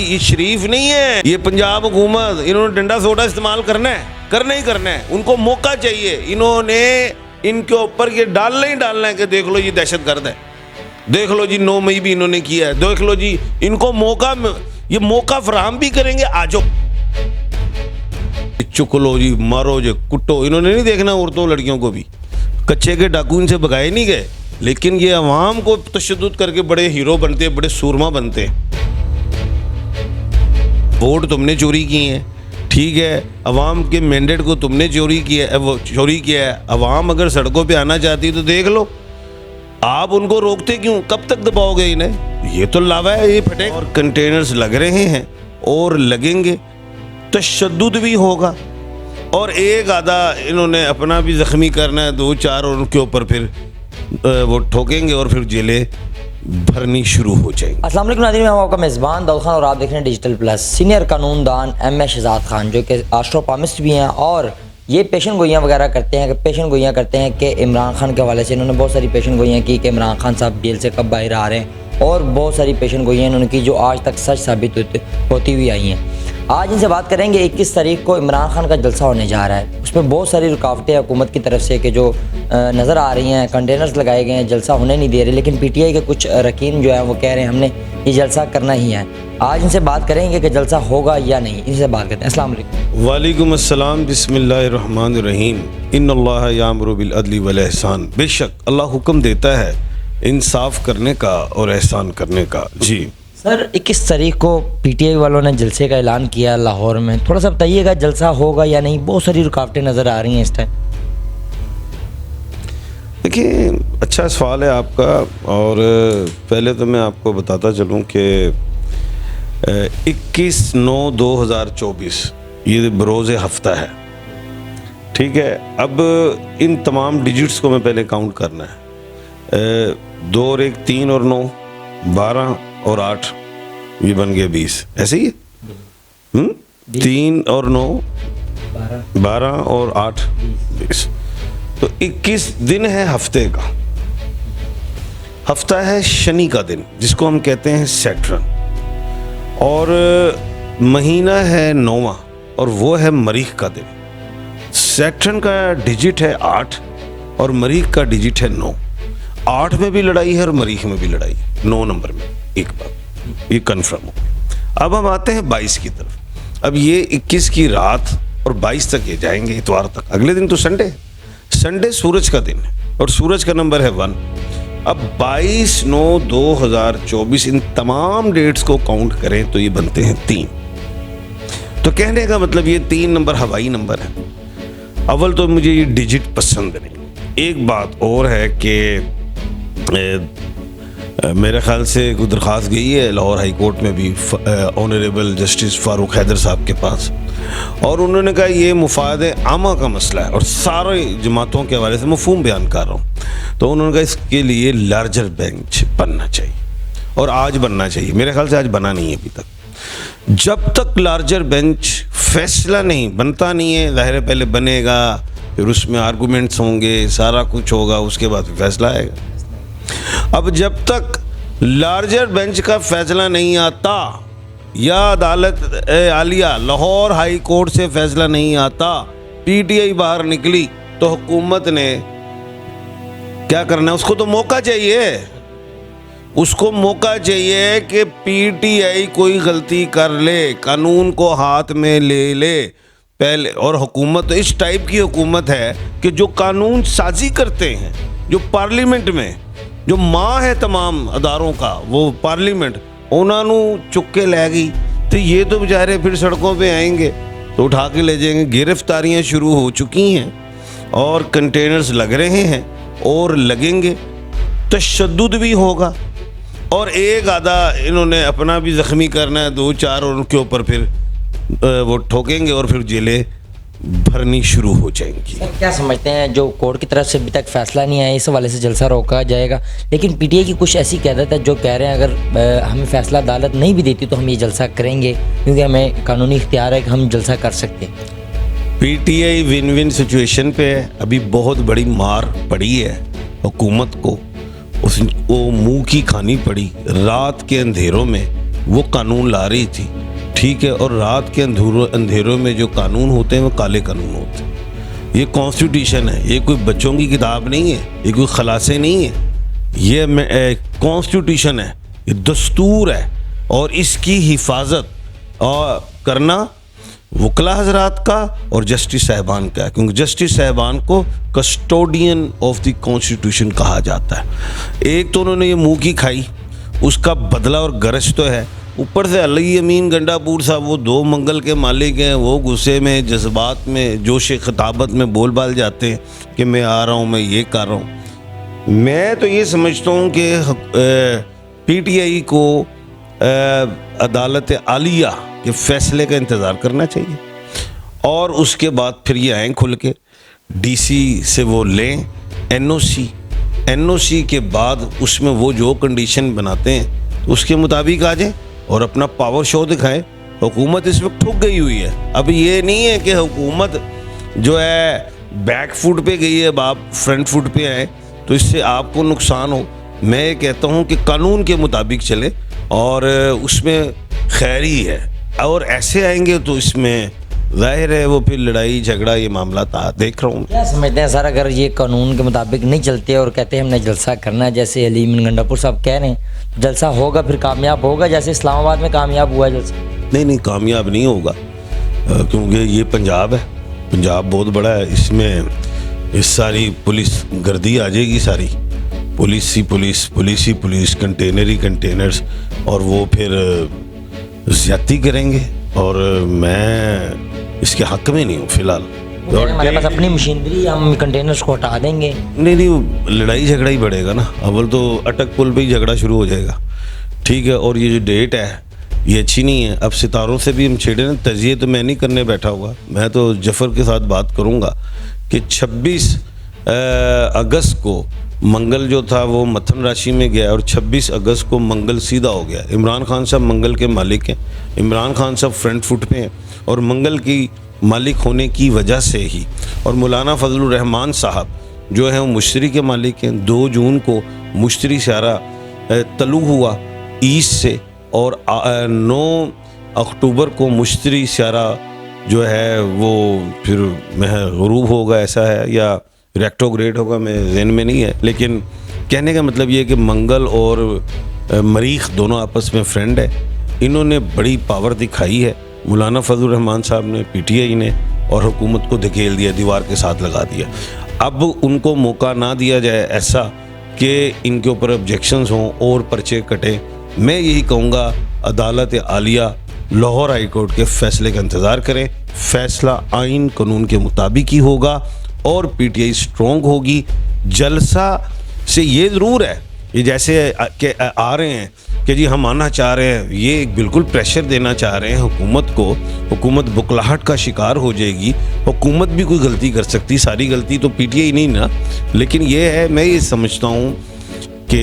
ये शरीफ नहीं है। ये पंजाब हुकूमत, इन्होंने डंडा सोडा इस्तेमाल करना है, उनको मौका चाहिए। इन्होंने इनके ऊपर ये डालना ही डालना है कि देख लो ये दहशतगर्द है, देख लो जी 9 मई भी इन्होंने किया है, देख लो जी इनको ये मौका फराहम भी करेंगे। आजो चुक लो जी, मारो जी, कुटो। इन्होंने नहीं देखना औरतों लड़कियों को भी। कच्चे के डाकू इनसे भगाए नहीं गए, लेकिन ये अवाम को तशद्दुद करके बड़े हीरो बनते हैं, बड़े सूरमा बनते हैं। वोट तुमने चोरी किए हैं, ठीक है, अवाम के मैंडेट को तुमने चोरी किया है। अवाम अगर सड़कों पे आना चाहती तो देख लो, आप उनको रोकते क्यों? कब तक दबाओगे इन्हें? ये तो लावा है, ये फटे। और कंटेनर्स लग रहे हैं और लगेंगे, तशद्दुद भी होगा, और एक आधा इन्होंने अपना भी ज़ख्मी करना है, 2-4, और उनके ऊपर फिर वो ठोकेंगे और फिर जेलें भरनी शुरू हो जाएंगी। अस्सलाम वालेकुम नाज़रीन, मैं हूं आपका मेज़बान दाऊद खान और आप देख रहे हैं डिजिटल प्लस। सीनियर कानूनदान एम ए शहजाद खान जो कि एस्ट्रोपामिस्ट भी हैं और ये पेशन गोइयाँ वगैरह करते हैं कि इमरान खान के हवाले से इन्होंने बहुत सारी पेशन गोइयाँ की कि इमरान खान साहब जेल से कब बाहर आ रहे हैं, और बहुत सारी पेशन गोइयाँ इन्होंने की जो आज तक सच साबित होती हुई आई हैं। आज इनसे बात करेंगे 21 तारीख को इमरान खान का जलसा होने जा रहा है। उसमें बहुत सारी रुकावटें हुकूमत की तरफ से कि जो नज़र आ रही हैं, कंटेनर्स लगाए गए हैं, जलसा होने नहीं दे रहे, लेकिन पीटीआई के कुछ अरकान जो है वो कह रहे हैं हमने ये जलसा करना ही है। आज इनसे बात करेंगे कि जलसा होगा या नहीं, इनसे बात करते हैं। अस्सलाम वालेकुम। वालेकुम अस्सलाम, बिस्मिल्लाहिर्रहमानिर्रहीम। इन्नल्लाह यामुरु बिल अदली वल एहसान। बेशक अल्लाह हुक्म देता है इंसाफ करने का और एहसान करने का। जी सर, 21 तारीख को पीटीआई वालों ने जलसे का ऐलान किया लाहौर में, थोड़ा सा बताइएगा जलसा होगा या नहीं? बहुत सारी रुकावटें नज़र आ रही हैं इस टाइम। देखिए, अच्छा सवाल है आपका, और पहले तो मैं आपको बताता चलूँ कि 21/9/2024 ये बरोज़ हफ्ता है, ठीक है। अब इन तमाम डिजिट्स को मैं पहले काउंट करना है। 2 और 1 3 और 9 12 और 8, ये बन गए 20, ऐसे ही है। 3 और 9 12 और 8 20, तो 21 दिन है हफ्ते का। हफ्ता है शनि का दिन जिसको हम कहते हैं सैटर्न, और महीना है 9वां और वो है मरीख का दिन। सैटर्न का डिजिट है 8 और मरीख का डिजिट है 9। 8 में भी लड़ाई है और मरीख में भी लड़ाई है, 9 नंबर में। एक बात ये कन्फर्म हो। अब हम आते हैं 22 की तरफ। अब ये 21 की रात और 22 तक ये जाएंगे, इतवार तक। अगले दिन तो संडे सूरज का दिन है और सूरज का नंबर है 1। अब 22/9/2024 इन तमाम डेट्स को काउंट करें तो ये बनते हैं 3। तो कहने का मतलब ये 3 नंबर हवाई नंबर है। अव्वल तो मुझे ये डिजिट पसंद नहीं। एक बात और है कि मेरे ख्याल से कोई दरख्वास्त गई है लाहौर हाई कोर्ट में भी ऑनरेबल जस्टिस फारूक हैदर साहब के पास, और उन्होंने कहा ये मुफाद आमा का मसला है और सारे जमातों के हवाले से मफहूम बयान कर रहा हूँ। तो उन्होंने कहा इसके लिए लार्जर बेंच बनना चाहिए, और आज बनना चाहिए। मेरे ख्याल से आज बना नहीं है अभी तक। जब तक लार्जर बेंच फैसला नहीं बनता नहीं है, ज़ाहिर है पहले बनेगा, फिर उसमें आर्गूमेंट्स होंगे, सारा कुछ होगा, उसके बाद फैसला आएगा। अब जब तक लार्जर बेंच का फैसला नहीं आता या अदालत आलिया लाहौर हाई कोर्ट से फैसला नहीं आता, पीटीआई बाहर निकली, तो हुकूमत ने क्या करना है? उसको तो मौका चाहिए, उसको मौका चाहिए कि पीटीआई कोई गलती कर ले, कानून को हाथ में ले पहले। और हुकूमत तो इस टाइप की हुकूमत है कि जो कानून साजी करते हैं, जो पार्लियामेंट में जो माँ है तमाम अदारों का, वो पार्लियामेंट, उन्होंने चुक के ले गई, तो ये तो बेचारे फिर सड़कों पे आएंगे तो उठा के ले जाएंगे। गिरफ्तारियां शुरू हो चुकी हैं और कंटेनर्स लग रहे हैं और लगेंगे, तशद्दुद भी होगा, और एक आधा इन्होंने अपना भी ज़ख्मी करना है, 2-4, और उनके ऊपर फिर वो ठोकेंगे और फिर जेलें भरनी शुरू हो जाएंगी। सर, क्या समझते हैं जो कोर्ट की तरफ से अभी तक फैसला नहीं आया, इस हवाले से जलसा रोका जाएगा, लेकिन पीटीआई की कुछ ऐसी क़यादत है जो कह रहे हैं अगर हमें फैसला अदालत नहीं भी देती तो हम ये जलसा करेंगे, क्योंकि हमें कानूनी इख्तियार है कि हम जलसा कर सकते हैं। पीटीआई विन विन सिचुएशन पे है। अभी बहुत बड़ी मार पड़ी है हुकूमत को, उसको मुंह की खानी पड़ी। रात के अंधेरों में वो कानून ला रही थी, ठीक है। और रात के अंधेरों में जो कानून होते हैं वो काले कानून होते हैं। ये कॉन्स्टिट्यूशन है, ये कोई बच्चों की किताब नहीं है, ये कोई खलासे नहीं है, ये कॉन्स्टिट्यूशन है, ये दस्तूर है। और इसकी हिफाजत करना वकला हजरात का और जस्टिस साहबान का है, क्योंकि जस्टिस साहबान को कस्टोडियन ऑफ द कॉन्स्टिट्यूशन कहा जाता है। एक तो उन्होंने ये मुंह की खाई, उसका बदला और गरज तो है। ऊपर से अली अमीन गंडापुर साहब, वो 2 मंगल के मालिक हैं, वो गुस्से में, जज्बात में, जोश खिताबत में बोल बाल जाते हैं कि मैं आ रहा हूँ, मैं ये कर रहा हूँ। मैं तो ये समझता हूँ कि PTI को अदालत आलिया के फैसले का इंतज़ार करना चाहिए और उसके बाद फिर ये आएँ खुल के DC से वो लें NOC के बाद उसमें वो जो कंडीशन बनाते हैं उसके मुताबिक आ जाए और अपना पावर शो दिखाएं। हुकूमत इस वक्त ठुक गई हुई है। अब ये नहीं है कि हुकूमत जो है बैक फुट पे गई है, अब आप फ्रंट फुट पे आए तो इससे आपको नुकसान हो। मैं ये कहता हूँ कि कानून के मुताबिक चले और उसमें खैर ही है। और ऐसे आएंगे तो इसमें जाहिर है वो फिर लड़ाई झगड़ा ये मामला था। देख रहा हूँ। क्या समझते हैं सर, अगर ये कानून के मुताबिक नहीं चलते और कहते हैं हमने जलसा करना है, जैसे अली अमीन गंडापुर साहब कह रहे हैं, जलसा होगा फिर कामयाब होगा जैसे इस्लामाबाद में कामयाब हुआ जलसा? नहीं, कामयाब नहीं होगा, क्योंकि ये पंजाब है, पंजाब बहुत बड़ा है, इसमें इस सारी पुलिस गर्दी आ जाएगी, सारी पुलिस ही पुलिस, कंटेनर ही कंटेनर्स, और वो फिर ज्यादती करेंगे। और मैं इसके हक में नहीं हूँ फिलहाल। हमारे पास अपनी मशीनरी, हम कंटेनर्स को हटा देंगे। नहीं, लड़ाई झगड़ा ही बढ़ेगा ना। अव्वल तो अटक पुल पे ही झगड़ा शुरू हो जाएगा, ठीक है। और ये जो डेट है ये अच्छी नहीं है। अब सितारों से भी हम छेड़े ना, तजिए तो मैं नहीं करने बैठा हुआ। मैं तो जफ़र के साथ बात करूँगा कि 26 अगस्त को मंगल जो था वो मथन राशि में गया और 26 अगस्त को मंगल सीधा हो गया। इमरान खान साहब मंगल के मालिक हैं, इमरान खान साहब फ्रंट फुट पे हैं और मंगल की मालिक होने की वजह से ही, और मौलाना फजलुर रहमान साहब जो हैं वो मुश्तरी के मालिक हैं। 2 जून को मुश्तरी सारा तलु हुआ ईस्ट से और 9 अक्टूबर को मुश्तरी सारा जो है वो फिर गरूब होगा, ऐसा है, या रेक्टोग्रेड होगा, मैं ज़हन में नहीं है। लेकिन कहने का मतलब ये है कि मंगल और मरीख दोनों आपस में फ्रेंड है। इन्होंने बड़ी पावर दिखाई है, मौलाना फजलुर रहमान साहब ने, PTI ने, और हुकूमत को धकेल दिया, दीवार के साथ लगा दिया। अब उनको मौका ना दिया जाए ऐसा कि इनके ऊपर ऑब्जेक्शंस हों और पर्चे कटें। मैं यही कहूँगा अदालत आलिया लाहौर हाई कोर्ट के फैसले का इंतज़ार करें। फैसला आइन कानून के मुताबिक ही होगा और PTI स्ट्रॉन्ग होगी। जलसा से ये ज़रूर है, ये जैसे कि आ रहे हैं कि जी हम आना चाह रहे हैं, ये बिल्कुल प्रेशर देना चाह रहे हैं हुकूमत को। हुकूमत बुकलाहट का शिकार हो जाएगी। हुकूमत भी कोई गलती कर सकती, सारी गलती तो PTI नहीं ना। लेकिन ये है, मैं ये समझता हूँ कि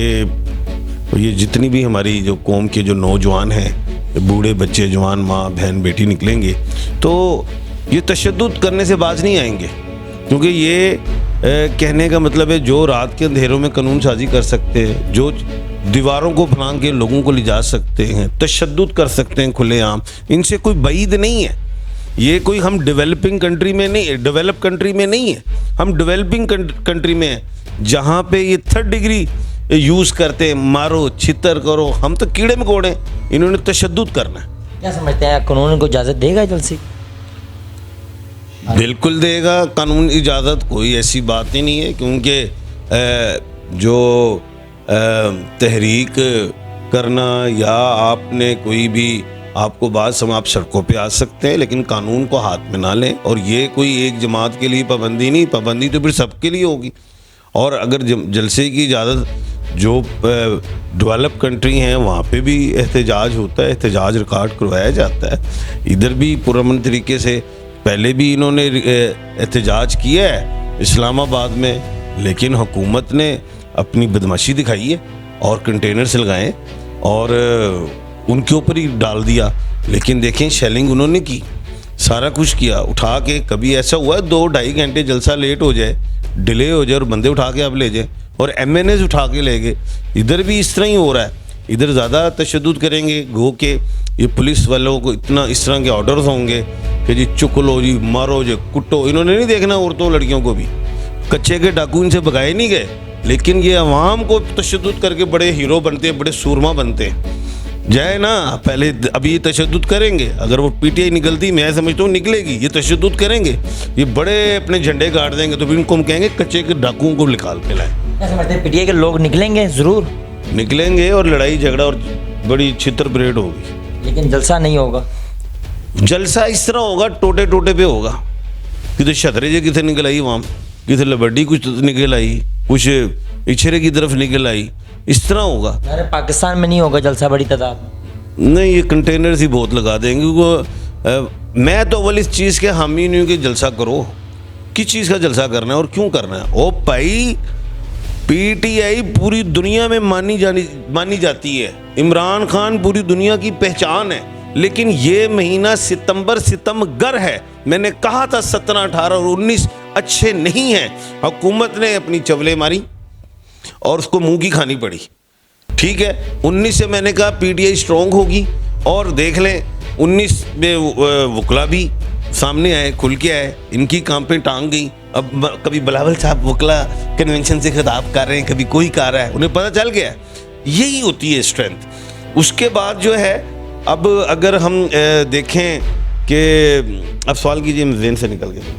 ये जितनी भी हमारी जो कौम के जो नौजवान हैं, बूढ़े बच्चे, जवान, माँ बहन बेटी निकलेंगे तो ये तशद्दुद करने से बाज नहीं आएंगे, क्योंकि ये कहने का मतलब है जो रात के अंधेरों में कानून साजी कर सकते हैं, जो दीवारों को फांग के लोगों को ले जा सकते हैं, तशद्दुद कर सकते हैं खुलेआम, इनसे कोई बईद नहीं है। ये कोई हम डेवलप कंट्री में नहीं है, हम डेवलपिंग कंट्री में है, जहाँ पे ये 3rd डिग्री यूज़ करते हैं, मारो छितर करो। हम तो कीड़े मकोड़े, इन्होंने तशद्दुद करना है। क्या समझते हैं, कानून को इजाज़त देगा जल्सी? बिल्कुल देगा कानून इजाज़त, कोई ऐसी बात ही नहीं है। क्योंकि जो तहरीक करना या आपने कोई भी आपको बात समझ, आप सड़कों पे आ सकते हैं, लेकिन कानून को हाथ में ना लें। और ये कोई एक जमात के लिए पाबंदी नहीं, पाबंदी तो फिर सबके लिए होगी। और अगर जलसे की इजाज़त जो डेवलप कंट्री हैं वहाँ पे भी एहतजाज होता है, एहतजाज रिकॉर्ड करवाया जाता है। इधर भी पुरअमन तरीके से पहले भी इन्होंने एहतजाज किया है इस्लामाबाद में, लेकिन हुकूमत ने अपनी बदमाशी दिखाई है और कंटेनर्स लगाए और उनके ऊपर ही डाल दिया। लेकिन देखें, शेलिंग उन्होंने की, सारा कुछ किया, उठा के। कभी ऐसा हुआ है 2-2.5 घंटे जलसा लेट हो जाए, डिले हो जाए और बंदे उठा के अब ले जाए, और MNAs उठा के ले गए। इधर भी इस तरह ही हो रहा है इधर ज़्यादा तशद्दुद करेंगे, गो के ये पुलिस वालों को इतना इस तरह के ऑर्डर्स होंगे कि जी चुक लो जी, मारो जी, कुटो। इन्होंने नहीं देखना औरतों लड़कियों को भी, कच्चे के डाकू इनसे भगाए नहीं गए, लेकिन ये अवाम को तशद्दुद करके बड़े हीरो बनते हैं, बड़े सूरमा बनते हैं। जाए ना पहले, अभी ये तशद्दुद करेंगे, अगर वो पीटीआई निकलती, मैं समझता हूँ निकलेगी, ये तशद्दुद करेंगे, ये बड़े अपने झंडे गाड़ देंगे, तो फिर इनको हम कहेंगे कच्चे के डाकुओं को निकाल के लाएं। क्या समझते हैं पीटीआई के लोग निकलेंगे? ज़रूर निकलेंगे और लड़ाई झगड़ा और बड़ी छितर परेड होगी, लेकिन जलसा नहीं होगा। जलसा इस तरह होगा, टोटे टोटे पे होगा, किधर छतरे जे किधर निकल आई वहाँ, किधर लबड्डी कुछ निकल आई, कुछ इछरे की तरफ निकल आई, इस तरह होगा। अरे पाकिस्तान में नहीं होगा जलसा बड़ी तादाद? नहीं, ये कंटेनर्स ही बहुत लगा देंगे क्योंकि मैं तो अव्वल इस चीज़ के हामी नहीं हूँ कि जलसा करो। किस चीज़ का जलसा करना है और क्यों करना है? ओ भाई, पीटीआई पूरी दुनिया में मानी जाती है, इमरान खान पूरी दुनिया की पहचान है, लेकिन ये महीना सितंबर है। मैंने कहा था 17, 18 और 19 अच्छे नहीं हैं। हुकूमत ने अपनी चवले मारी और उसको मुंह की खानी पड़ी। ठीक है, 19 से मैंने कहा पीटीआई स्ट्रॉन्ग होगी, और देख लें 19 में वकला भी सामने आए, खुल के आए, इनकी काम पे टांग गई। अब कभी बिलावल साहब वकला कन्वेंशन से खिताब कर रहे हैं, कभी कोई कर रहा है, उन्हें पता चल गया। यही होती है स्ट्रेंथ। उसके बाद जो है, अब अगर हम देखें कि अब सवाल कीजिए, जेन से निकल गए।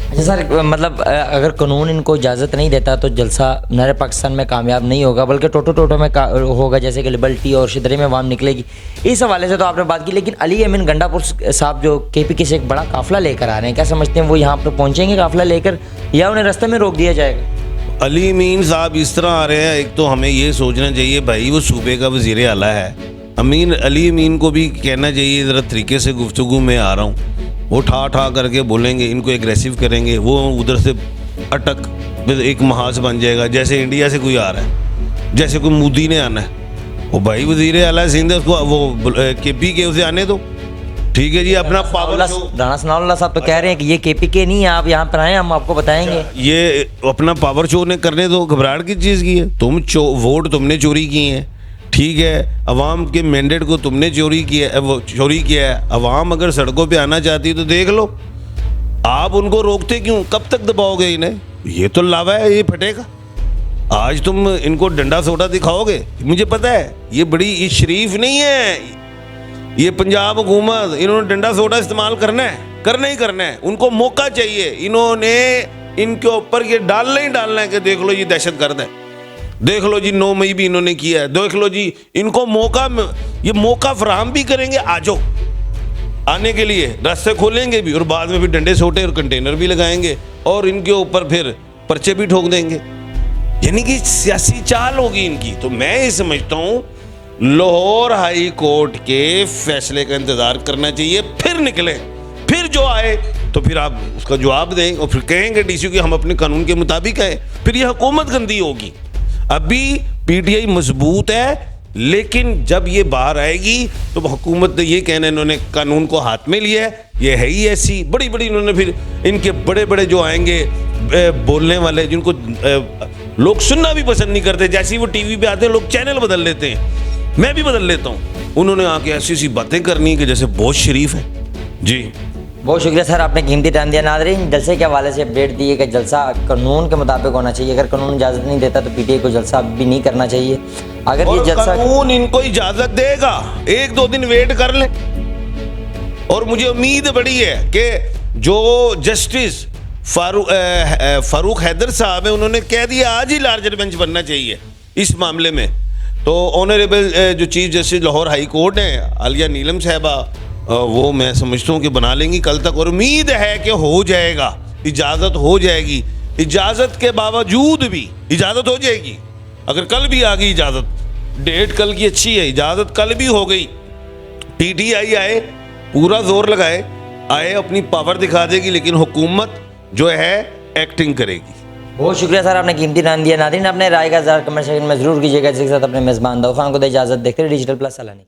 अच्छा सर, मतलब अगर कानून इनको इजाज़त नहीं देता तो जलसा नारे पाकिस्तान में कामयाब नहीं होगा, बल्कि टोटो में होगा, जैसे कि लिबर्टी और शिदरे में वाम निकलेगी। इस हवाले से तो आपने बात की, लेकिन अली अमीन गंडापुर साहब जो केपीके से एक बड़ा काफिला लेकर आ रहे हैं, क्या समझते हैं वो यहाँ पर पहुँचेंगे काफिला लेकर, या उन्हें रास्ते में रोक दिया जाएगा? अली अमीन साहब इस तरह आ रहे हैं, एक तो हमें ये सोचना चाहिए भाई वो सूबे का वज़ीर आला है। अली अमीन को भी कहना चाहिए ज़रा तरीके से गुफ्तगू में आ रहा हूँ। वो ठा करके बोलेंगे, इनको एग्रेसिव करेंगे, वो उधर से अटक एक महाज बन जाएगा, जैसे इंडिया से कोई आ रहा है, जैसे कोई मोदी ने आना है। वो भाई वज़ीर आला सिंध है, उसको वो केपीके उसे आने दो। ठीक है जी, अपना पावर राणा सनाउल्लाह साहब तो कह रहे हैं कि ये केपीके नहीं है, आप यहाँ पर आए, हम आपको बताएंगे। ये अपना पावर शो ने करने दो, घबराहट की चीज़ की है? वोट तुमने चोरी किए हैं, ठीक है, अवाम के मैंडेट को तुमने चोरी किया है। अवाम अगर सड़कों पे आना चाहती है तो देख लो, आप उनको रोकते क्यों? कब तक दबाओगे इन्हें? ये तो लावा है, ये फटेगा। आज तुम इनको डंडा सोटा दिखाओगे, मुझे पता है ये बड़ी शरीफ नहीं है ये पंजाब हुकूमत, इन्होंने डंडा सोटा इस्तेमाल करना है, उनको मौका चाहिए। इन्होंने इनके ऊपर ये डालना ही डालना है कि देख लो ये दहशतगर्द है, देख लो जी 9 मई भी इन्होंने किया है, देख लो जी, इनको मौका फराहम भी करेंगे, आ जाओ, आने के लिए रास्ते खोलेंगे भी, और बाद में फिर डंडे सोटे और कंटेनर भी लगाएंगे और इनके ऊपर फिर पर्चे भी ठोक देंगे। यानी कि सियासी चाल होगी इनकी। तो मैं ये समझता हूँ लाहौर हाई कोर्ट के फैसले का इंतजार करना चाहिए, फिर निकलें, फिर जो आए तो फिर आप उसका जवाब दें, और फिर कहेंगे डीसी कि हम अपने कानून के मुताबिक हैं, फिर यह हुकूमत गंदी होगी। अभी पीटीआई मजबूत है, लेकिन जब ये बाहर आएगी तो हुकूमत ने ये कहना, इन्होंने कानून को हाथ में लिया है, ये है ही ऐसी बड़ी इन्होंने फिर इनके बड़े जो आएंगे बोलने वाले, जिनको लोग सुनना भी पसंद नहीं करते, जैसे ही वो टीवी पे आते हैं लोग चैनल बदल लेते हैं, मैं भी बदल लेता हूँ, उन्होंने आके ऐसी बातें करनी कि जैसे बहुत शरीफ है। जी बहुत शुक्रिया सर, आपने कीमती टाइम दिया। नाज़रीन, जलसे के हवाले से अपडेट दिए कि जलसा कानून के मुताबिक होना चाहिए, अगर कानून इजाज़त नहीं देता तो पीटीआई को जलसा भी नहीं करना चाहिए। अगर ये जलसा कानून इनको इजाज़त देगा, 1-2 दिन वेट कर लें, और मुझे उम्मीद बड़ी है कि जो जस्टिस फारूक हैदर साहब है, उन्होंने कह दिया आज ही लार्जर बेंच बनना चाहिए इस मामले में। तो ऑनरेबल जो chief justice Lahore high court हैं, आलिया नीलम साहबा, वो मैं समझता हूँ कि बना लेंगी कल तक, और उम्मीद है कि हो जाएगा, इजाज़त हो जाएगी। इजाज़त के बावजूद भी इजाज़त हो जाएगी, अगर कल भी आ गई इजाज़त, डेट कल की अच्छी है, इजाज़त कल भी हो गई, पीटीआई आए, पूरा जोर लगाए, आए, अपनी पावर दिखा देगी, लेकिन हुकूमत जो है एक्टिंग करेगी। बहुत शुक्रिया सर, आपने कीमती टाइम दिया। नाज़रीन, अपने राय का इज़हार कमेंट सेक्शन में ज़रूर कीजिएगा। इसके साथ अपने मेज़बान दाऊद खान को दे इजाज़त। देखते रहिए डिजिटल प्लस सलानी।